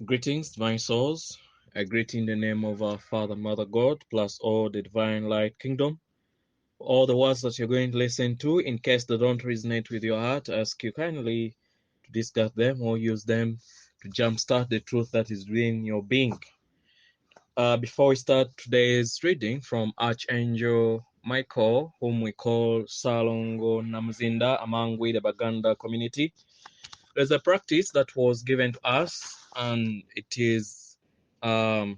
Greetings, divine souls. I greet in the name of our Father, Mother God, plus all the divine light kingdom. All the words that you're going to listen to, in case they don't resonate with your heart, I ask you kindly to discard them or use them to jumpstart the truth that is within your being. Before we start today's reading from Archangel Michael, whom we call Ssalongo Namuzinda among we the Baganda community, there's a practice that was given to us, and it is a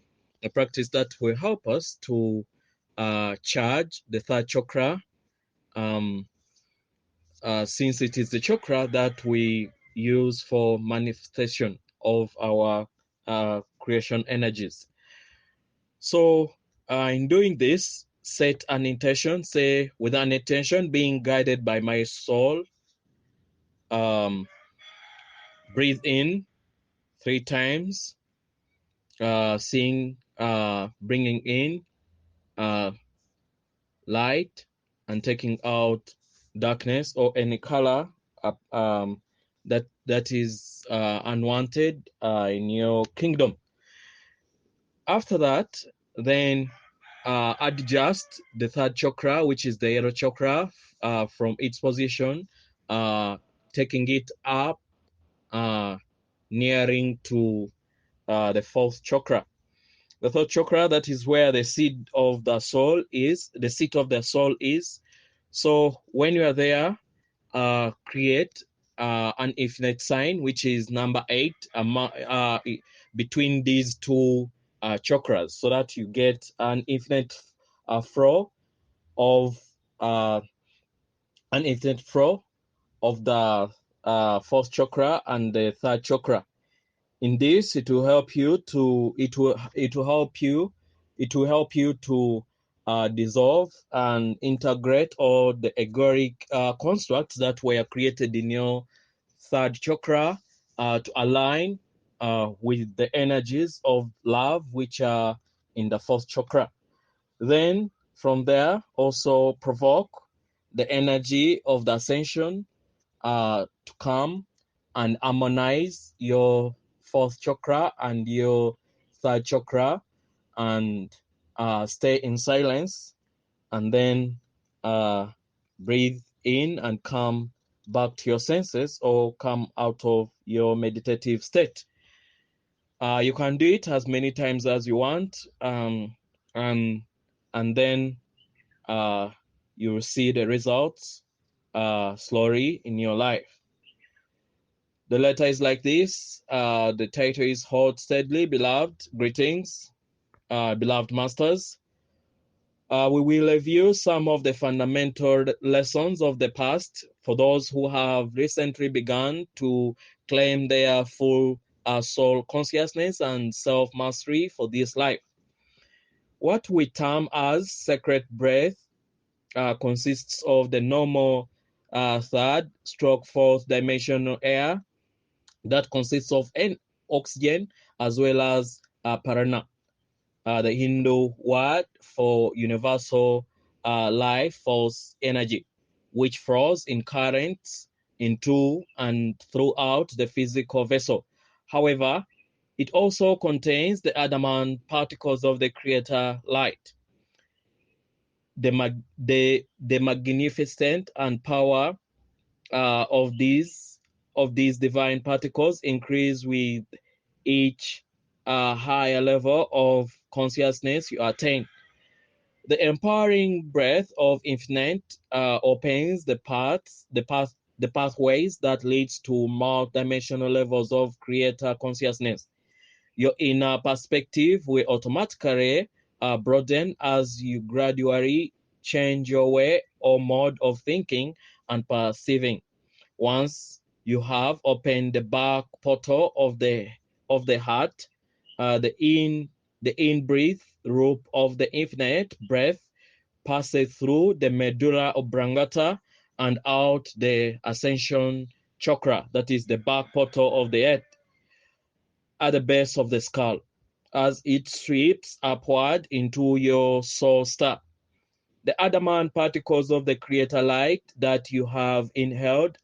practice that will help us to charge the third chakra, since it is the chakra that we use for manifestation of our creation energies. So in doing this, set an intention, say with an intention being guided by my soul, breathe in 3 times, bringing in light and taking out darkness or any color that is unwanted in your kingdom. After that, then adjust the third chakra, which is the yellow chakra, from its position, taking it up, nearing to the fourth chakra. The third chakra, that is where the seat of the soul is. So when you are there, create an infinite sign, which is number 8, between these two chakras, so that you get an infinite flow of the fourth chakra and the third chakra. In this, it will help you to dissolve and integrate all the egoic constructs that were created in your third chakra, to align with the energies of love, which are in the fourth chakra. Then from there, also provoke the energy of the ascension to come and harmonize your fourth chakra and your third chakra, and stay in silence, and then breathe in and come back to your senses or come out of your meditative state. You can do it as many times as you want, and then you will see the results slowly in your life. The letter is like this. The title is Hold Steadily, Beloved. Greetings, beloved masters. We will review some of the fundamental lessons of the past for those who have recently begun to claim their full soul consciousness and self-mastery for this life. What we term as sacred breath consists of the normal third stroke fourth dimensional air that consists of oxygen as well as prana, the Hindu word for universal life force energy, which flows in currents into and throughout the physical vessel. However, it also contains the adamant particles of the creator light. The magnificent and power of these divine particles increase with each higher level of consciousness you attain. The empowering breath of infinite opens the pathways that leads to multi-dimensional levels of creator consciousness. Your inner perspective will automatically broaden as you gradually change your way or mode of thinking and perceiving. Once you have opened the back portal of the heart, the in breath rope of the infinite breath passes through the medulla oblongata and out the ascension chakra, that is the back portal of the earth, at the base of the skull, as it sweeps upward into your soul star. The adamant particles of the creator light that you have inhaled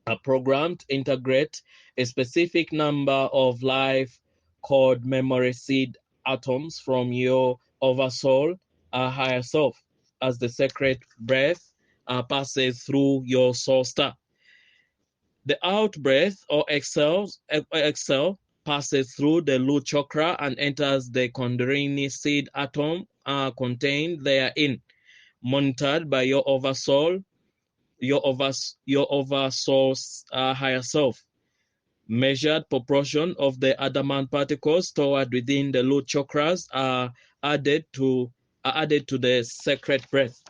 are programmed to integrate a specific number of life called memory seed atoms from your oversoul, higher self, as the sacred breath passes through your soul star. The out breath or exhale passes through the root chakra and enters the Kundalini seed atom contained therein, monitored by your oversoul, your oversoul higher self. Measured proportion of the adamant particles stored within the root chakras are added to the sacred breath.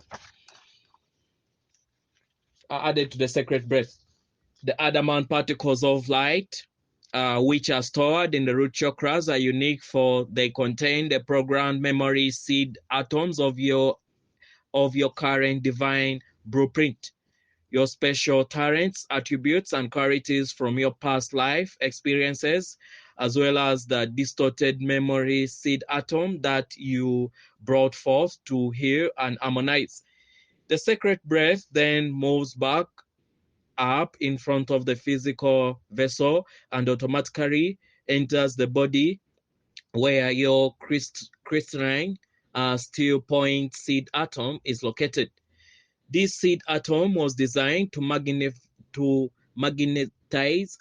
The adamant particles of light, which are stored in the root chakras, are unique for they contain the programmed memory seed atoms of your current divine blueprint, your special talents, attributes, and qualities from your past life experiences, as well as the distorted memory seed atom that you brought forth to heal and harmonize. The sacred breath then moves back up in front of the physical vessel and automatically enters the body where your crystalline steel point seed atom is located. This seed atom was designed to magnetize,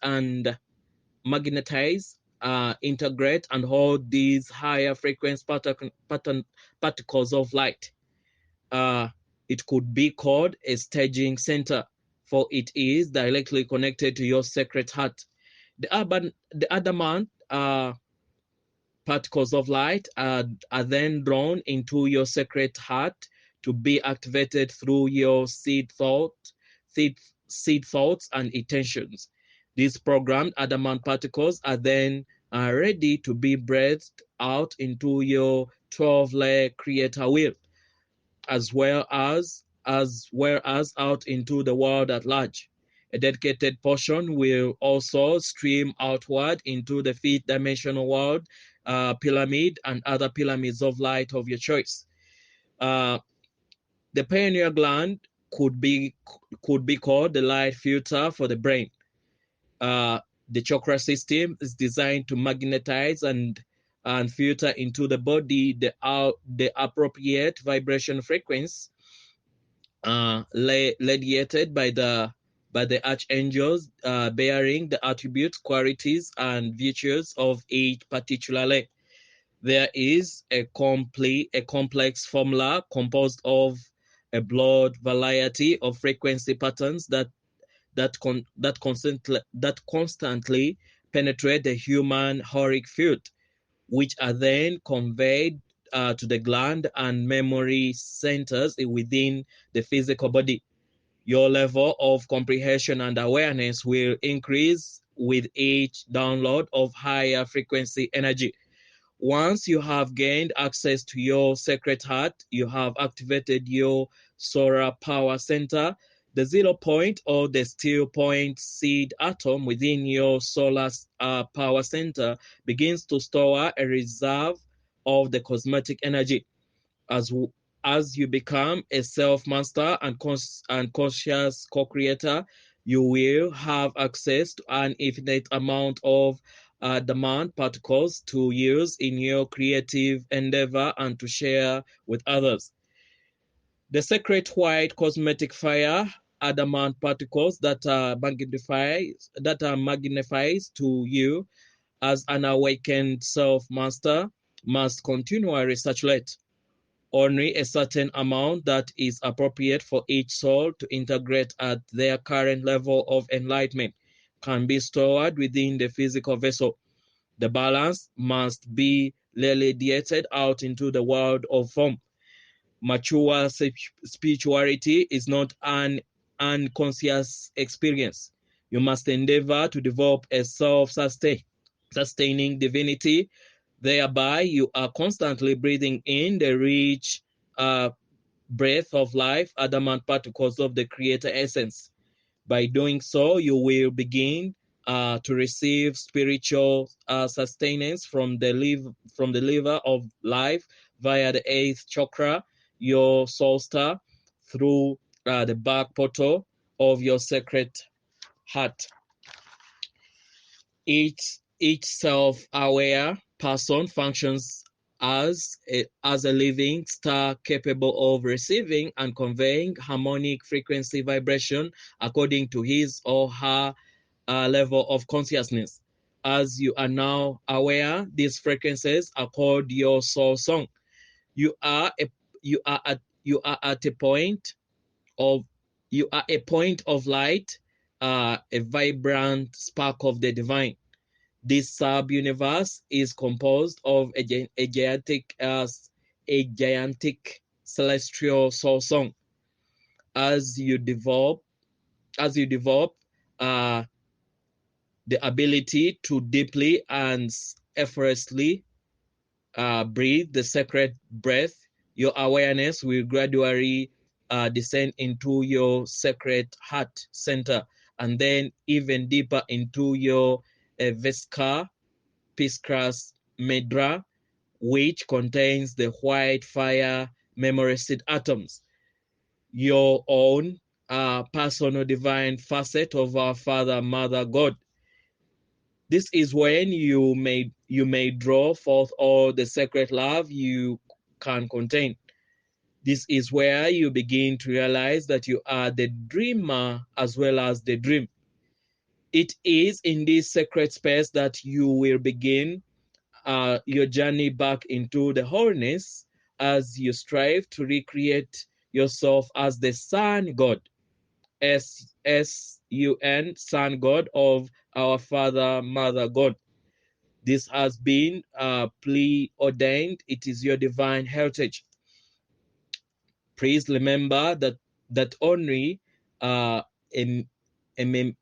integrate, and hold these higher frequency particles of light. It could be called a staging center, for it is directly connected to your sacred heart. The adamant particles of light are then drawn into your sacred heart to be activated through your seed thoughts and intentions. These programmed adamant particles are then ready to be breathed out into your 12-layer creator wheel, as well as out into the world at large. A dedicated portion will also stream outward into the fifth dimensional world, pyramid, and other pyramids of light of your choice. The pineal gland could be called the light filter for the brain. The chakra system is designed to magnetize and filter into the body the appropriate vibration frequency radiated by the archangels, bearing the attributes, qualities, and virtues of each particular layer. There is a complex formula composed of a broad variety of frequency patterns that constantly penetrate the human auric field, which are then conveyed to the gland and memory centers within the physical body. Your level of comprehension and awareness will increase with each download of higher frequency energy. Once you have gained access to your sacred heart, you have activated your solar power center. The 0 point or the steel point seed atom within your solar power center begins to store a reserve of the cosmetic energy. As you become a self-master and conscious co-creator, you will have access to an infinite amount of demand particles to use in your creative endeavor and to share with others. The sacred white cosmetic fire adamant particles that are magnified to you as an awakened self-master must continually circulate. Only a certain amount that is appropriate for each soul to integrate at their current level of enlightenment can be stored within the physical vessel. The balance must be radiated out into the world of form. Mature spirituality is not an unconscious experience. You must endeavor to develop a self-sustaining divinity. Thereby, you are constantly breathing in the rich breath of life, adamant particles of the creator essence. By doing so, you will begin to receive spiritual sustenance from the liver of life via the eighth chakra, your soul star, through the back portal of your sacred heart. Each Each self-aware person functions as a living star capable of receiving and conveying harmonic frequency vibration according to his or her level of consciousness. As you are now aware, these frequencies are called your soul song. You are a you are at you are at a point of you are a point of light, a vibrant spark of the divine. This sub-universe is composed of a gigantic celestial soul song. As you develop, uh, the ability to deeply and effortlessly breathe the sacred breath, your awareness will gradually descend into your sacred heart center, and then even deeper into your Veska Piscras Medra, which contains the white fire memory seed atoms, your own personal divine facet of our Father, Mother, God. This is when you may draw forth all the sacred love you can contain. This is where you begin to realize that you are the dreamer as well as the dream. It is in this sacred space that you will begin your journey back into the wholeness as you strive to recreate yourself as the Sun God, S-U-N, Sun God of our Father, Mother God. This has been preordained. It is your divine heritage. Please remember that only a, a, a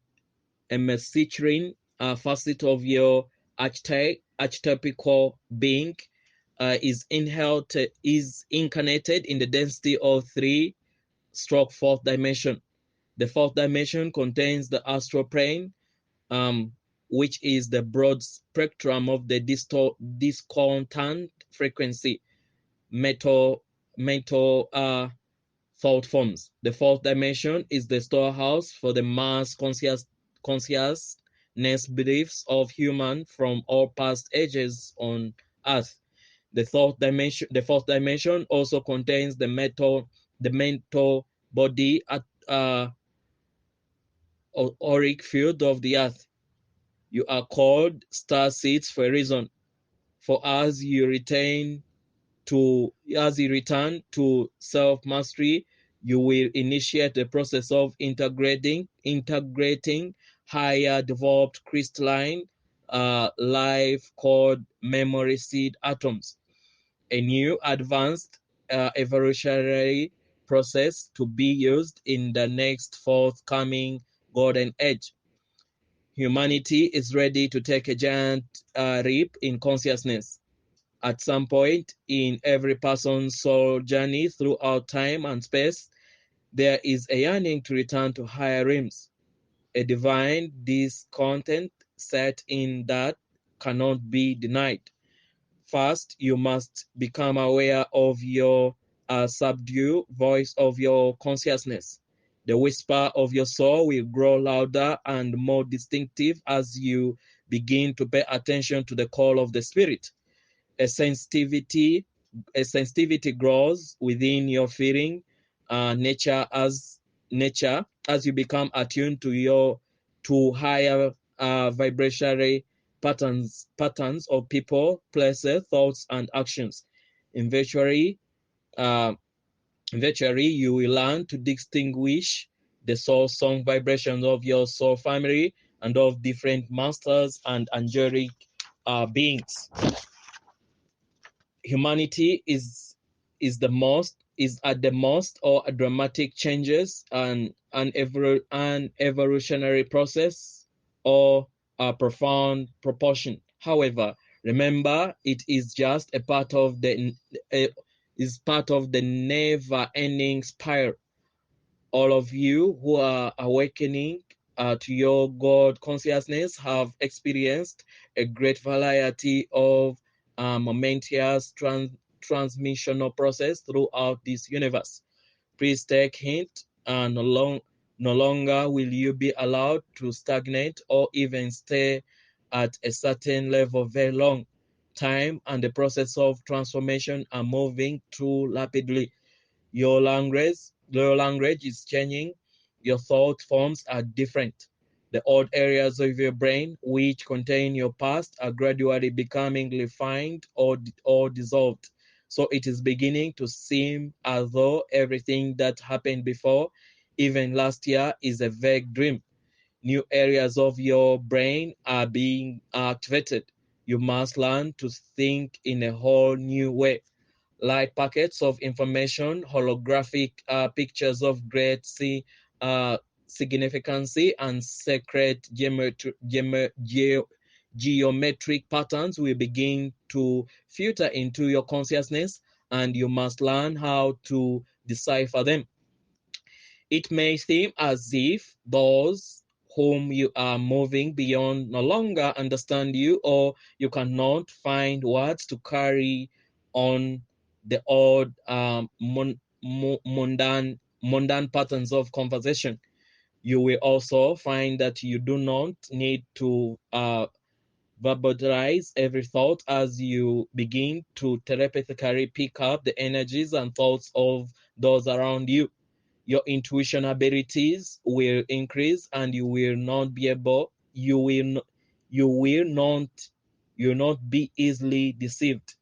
messaging facet of your archetypical being is incarnated in the density of 3-stroke fourth dimension. The fourth dimension contains the astral plane, which is the broad spectrum of the discordant frequency mental thought forms. The fourth dimension is the storehouse for the mass consciousness beliefs of humans from all past ages on Earth. The fourth dimension also contains the mental body at auric field of the Earth. You are called star seeds for a reason. For as you return to self-mastery, you will initiate the process of integrating higher developed crystalline life called memory seed atoms, a new advanced evolutionary process to be used in the next forthcoming golden age. Humanity is ready to take a giant leap in consciousness. At some point in every person's soul journey throughout time and space, there is a yearning to return to higher realms, a divine discontent set in that cannot be denied. First, you must become aware of your subdued voice of your consciousness. The whisper of your soul will grow louder and more distinctive as you begin to pay attention to the call of the spirit. A sensitivity grows within your feeling nature as you become attuned to higher vibratory patterns of people, places, thoughts, and actions. Eventually, uh, you will learn to distinguish the soul song vibrations of your soul family and of different masters and angelic beings. Humanity is at the most or a dramatic changes and an evolutionary process or a profound proportion. However, remember it is just a part of the never-ending spiral. All of you who are awakening to your God consciousness have experienced a great variety of momentous transmissional process throughout this universe. Please take hint, and no longer will you be allowed to stagnate or even stay at a certain level very long time, and the process of transformation are moving through rapidly. Your language is changing. Your thought forms are different. The old areas of your brain, which contain your past, are gradually becoming refined or dissolved. So it is beginning to seem as though everything that happened before, even last year, is a vague dream. New areas of your brain are being activated. You must learn to think in a whole new way. Light packets of information, holographic pictures of great uh, significance, and sacred geometric patterns will begin to filter into your consciousness, and you must learn how to decipher them. It may seem as if those whom you are moving beyond no longer understand you, or you cannot find words to carry on the odd mundane patterns of conversation. You will also find that you do not need to verbalize every thought as you begin to telepathically pick up the energies and thoughts of those around you. Your intuition abilities will increase, and you will not be able you will not be easily deceived.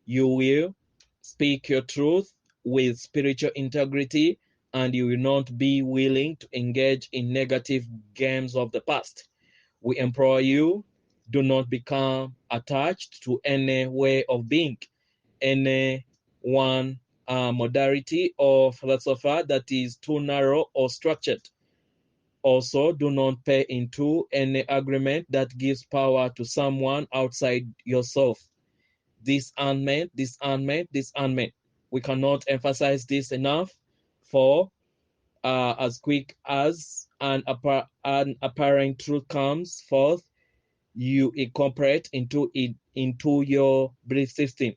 You will speak your truth with spiritual integrity, and you will not be willing to engage in negative games of the past. We implore you, do not become attached to any way of being, any one modality or philosopher that is too narrow or structured. Also, do not pay into any agreement that gives power to someone outside yourself. Discernment, discernment, discernment. We cannot emphasize this enough, for as quick as an apparent truth comes forth, you incorporate into your belief system.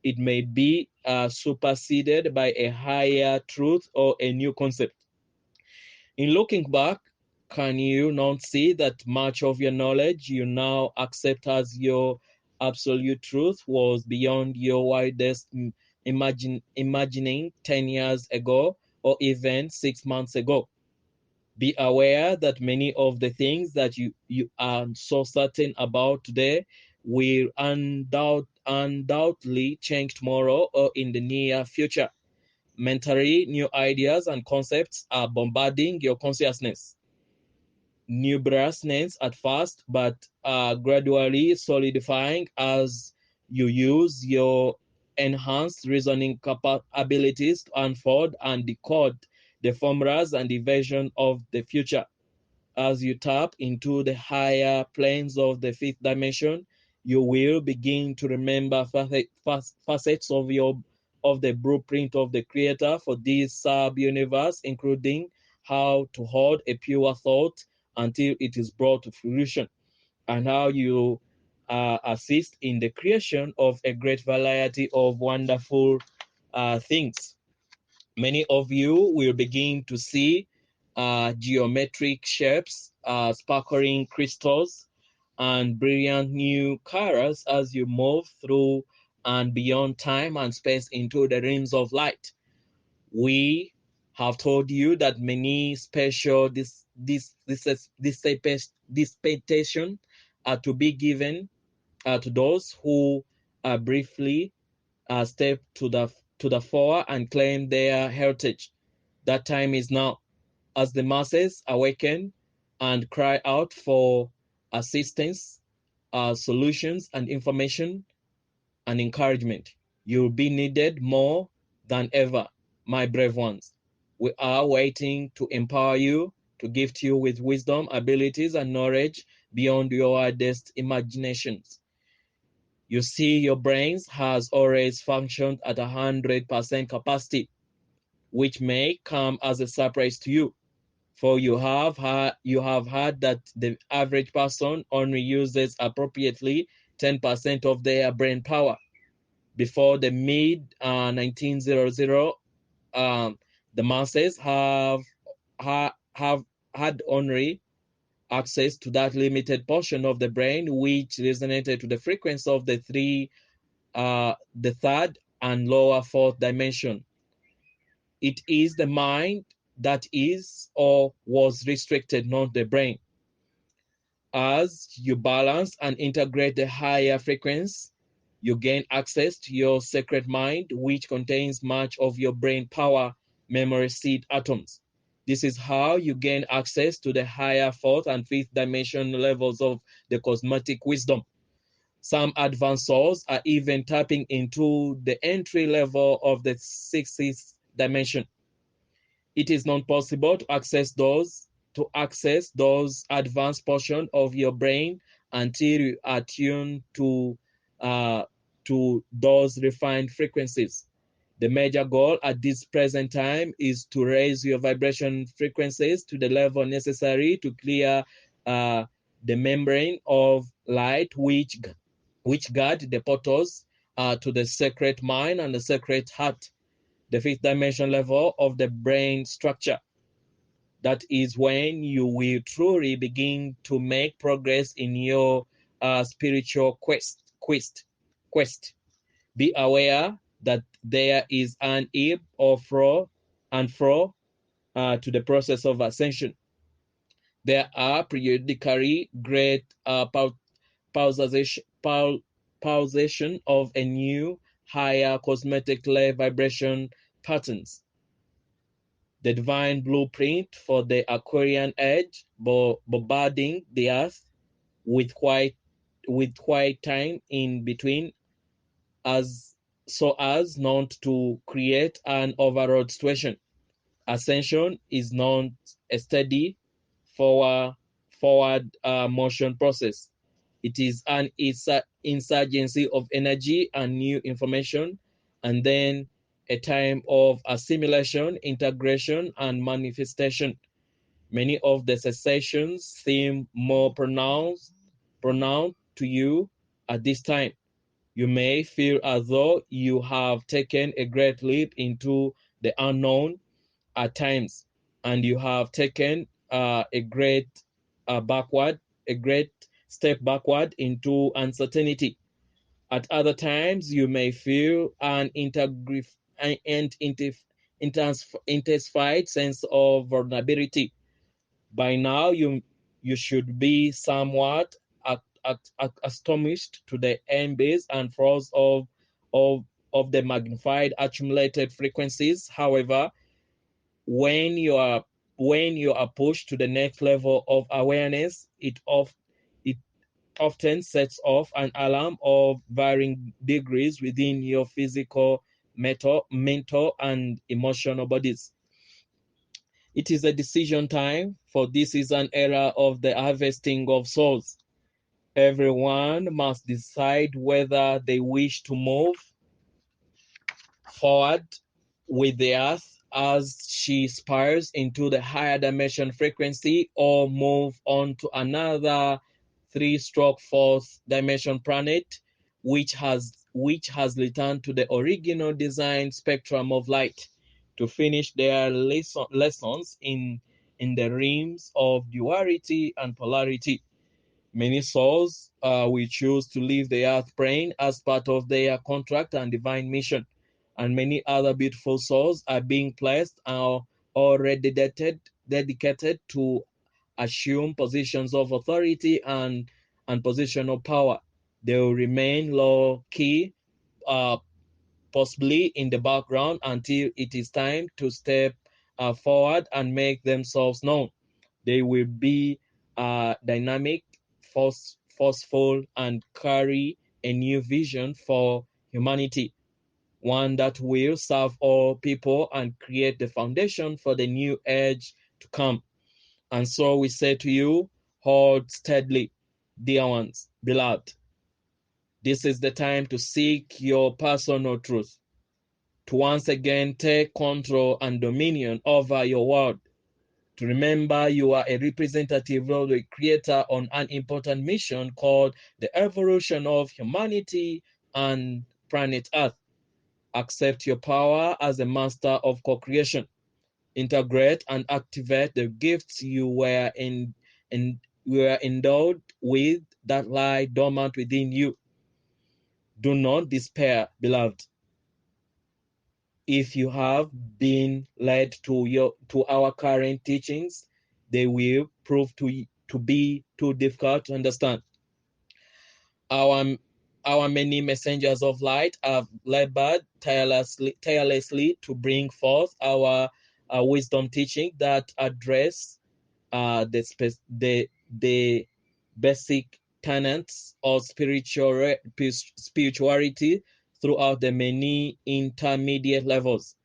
It may be superseded by a higher truth or a new concept. In looking back, can you not see that much of your knowledge you now accept as your absolute truth was beyond your wildest imagining 10 years ago or even 6 months ago? Be aware that many of the things that you are so certain about today will undoubtedly change tomorrow or in the near future. Mentally, new ideas and concepts are bombarding your consciousness. Nebulousness at first, but gradually solidifying as you use your enhanced reasoning abilities to unfold and decode the formulas and the vision of the future. As you tap into the higher planes of the fifth dimension, you will begin to remember facets of the blueprint of the creator for this sub-universe, including how to hold a pure thought until it is brought to fruition, and how you assist in the creation of a great variety of wonderful things. Many of you will begin to see geometric shapes, sparkling crystals, and brilliant new colors as you move through and beyond time and space into the realms of light. We have told you that many special dispensation are to be given to those who briefly step to the fore and claim their heritage. That time is now. As the masses awaken and cry out for assistance, solutions, and information and encouragement, you'll be needed more than ever, my brave ones. We are waiting to empower you, to gift you with wisdom, abilities, and knowledge beyond your wildest imaginations. You see, your brains has always functioned at 100% capacity, which may come as a surprise to you. For you have heard that the average person only uses appropriately 10% of their brain power. Before the mid 1900, the masses have had only access to that limited portion of the brain which resonated to the frequency of the third and lower fourth dimension. It is the mind that is or was restricted, not the brain. As you balance and integrate the higher frequency, you gain access to your sacred mind, which contains much of your brain power memory seed atoms. This is how you gain access to the higher fourth and fifth dimension levels of the cosmetic wisdom. Some advanced souls are even tapping into the entry level of the sixth dimension. It is not possible to access those advanced portions of your brain until you are tuned to those refined frequencies. The major goal at this present time is to raise your vibration frequencies to the level necessary to clear the membrane of light which guard the portals to the sacred mind and the sacred heart, the fifth dimension level of the brain structure. That is when you will truly begin to make progress in your spiritual quest. Be aware that there is an ebb or flow and fro to the process of ascension. There are periodically great pausation of a new, higher cosmetic layer vibration patterns. The divine blueprint for the Aquarian age, bombarding the earth with quiet time in between, as so as not to create an overload situation. Ascension is not a steady forward motion process. It is an insurgency of energy and new information, and then a time of assimilation, integration, and manifestation. Many of the sensations seem more pronounced to you at this time. You may feel as though you have taken a great leap into the unknown at times, and you have taken a great step backward into uncertainty. At other times, you may feel an intensified sense of vulnerability. By now, you should be somewhat astonished to the embase and force of the magnified accumulated frequencies. However, when you are pushed to the next level of awareness, it often sets off an alarm of varying degrees within your physical, mental, and emotional bodies. It is a decision time, for this is an era of the harvesting of souls. Everyone must decide whether they wish to move forward with the earth as she spires into the higher dimension frequency, or move on to another three-stroke fourth dimension planet which has returned to the original design spectrum of light to finish their lessons in the realms of duality and polarity. Many souls will choose to leave the earth plane as part of their contract and divine mission, and many other beautiful souls are being placed already dedicated to assume positions of authority and position of power. They will remain low key, uh, possibly in the background, until it is time to step forward and make themselves known. They will be dynamic, forceful, and carry a new vision for humanity, one that will serve all people and create the foundation for the new age to come. And so we say to you, hold steadily, dear ones, beloved. This is the time to seek your personal truth, to once again take control and dominion over your world, to remember you are a representative of the Creator on an important mission called the evolution of humanity and planet Earth. Accept your power as a master of co-creation. Integrate and activate the gifts you were you are endowed with that light dormant within you. Do not despair, beloved. If you have been led to our current teachings, they will prove to be too difficult to understand. Our many messengers of light have labored tirelessly to bring forth our wisdom teaching that address the basic tenets of spirituality throughout the many intermediate levels,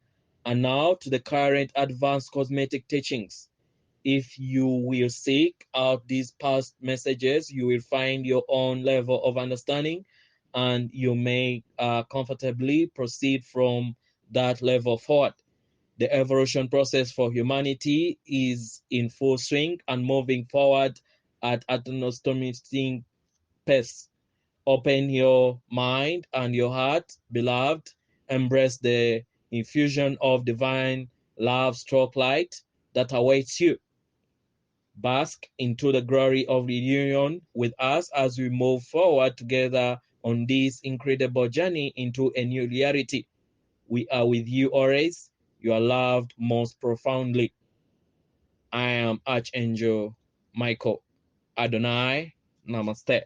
and now to the current advanced cosmetic teachings. If you will seek out these past messages, you will find your own level of understanding, and you may comfortably proceed from that level forward. The evolution process for humanity is in full swing and moving forward at an astonishing pace. Open your mind and your heart, beloved. Embrace the infusion of divine love stroke light that awaits you. Bask into the glory of reunion with us as we move forward together on this incredible journey into a new reality. We are with you always. You are loved most profoundly. I am Archangel Michael. Adonai. Namaste.